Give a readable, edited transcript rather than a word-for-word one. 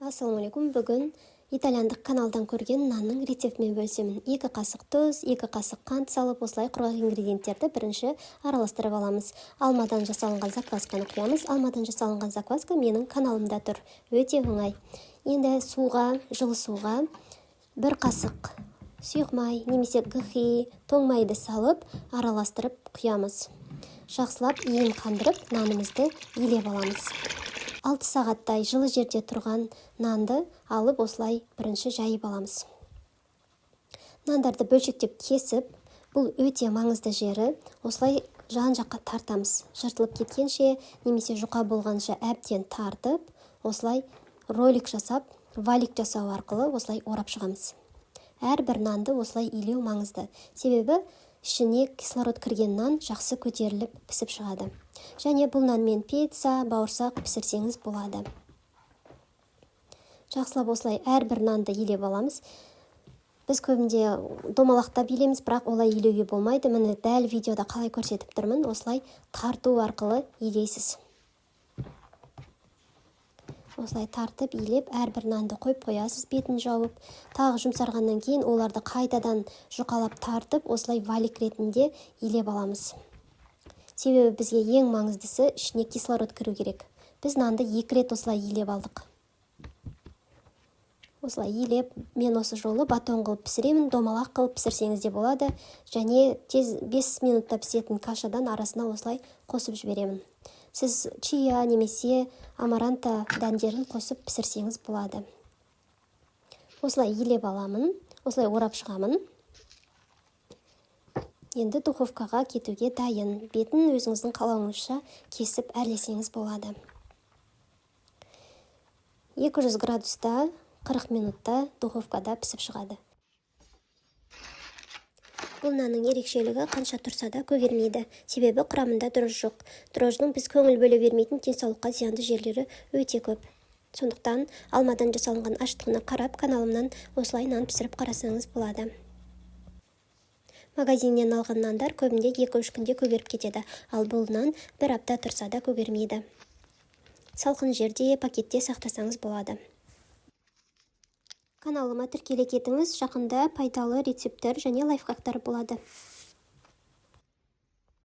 Ассаламу алейкум. Бүгін итальяндық каналдан көрген нанның рецептімен бөлісемін. 2 қасық тұз, 2 қасық қант салып, осылай құрғақ ингредиенттерді бірінші араластырып аламыз. Алмадан жасалынған заквасканы құямыз. Алмадан жасалынған закваска менің каналымда тұр. Өте оңай. Енді жылы суға 1 қасық сұйық май немесе гхи, тоң майды салып, араластырып құямыз. Жақсылап иін қандырып, нанымызды илеп аламыз. 6 сағаттай жылы жерде тұрған нанды алып осылай бірінші жайып аламыз. Нандарды бөлшектеп кесіп, бұл өте маңызды жері, осылай жан-жаққа тартамыз. Жыртылып кеткенше немесе жұқа болғанша әбден тартып, осылай ролик жасап, валик жасау арқылы осылай орап шығамыз. Әрбір нанды осылай илеу маңызды. Себебі ішіне кислород кірген нан жақсы көтеріліп пісіп шығады. Және бұл нанмен пицца, бауырсақ пісірсеңіз болады. Жақсылап осылай әрбір нанды илеп аламыз. Біз көбінде домалақтап илеміз, бірақ олай илеуге болмайды. Міне дәл видеода қалай көрсетіп тұрмын. Осылай тарту арқылы илейсіз. Осылай тартып илеп, әрбір нанды қойып қоясыз, бетін жауып. Тағы жұмсарғаннан кейін оларды қайтадан жұқалап тартып, осылай валик ретінде илеп аламыз. Себебі бізге ең маңыздысы ішіне кислород кіру керек. Біз нанды 2 рет осылай илеп алдық. Осылай илеп, мен осы жолы батон қылып пісіремін, домалақ қылып пісірсеңіз де болады. Және тез 5 минутта пісетін кашадан арасына осылай қосып жіберемін. Сіз чия немесе амаранта дәндерін қосып пісірсеңіз болады. Осылай илеп аламын, осылай орап шығамын. Енді духовкаға кетуге дайын. Бетін өзіңіздің қалауыңызша кесіп әрлесеңіз болады. 200 градуста 40 минутта духовкада пісіп шығады. Бұл нанның ерекшелігі қанша тұрса да көгермейді. Себебі құрамында дрожж жоқ. Дрожждың біз көңіл бөле бермейтін денсаулыққа зиянды жерлері өте көп. Сондықтан алмадан жасалынған аштығына қарап, каналымнан осылай нан пісіріп қарасаңыз болады. Магазиннен алған нандар көбінде 2-3 күнде көгеріп кетеді, ал бұл нан 1 апта тұрса да көгермейді. Салқын жерде, пакетте сақтасаңыз болады. Каналыма тіркеле кетіңіз, жақында пайдалы рецепттер және лайфхактар болады.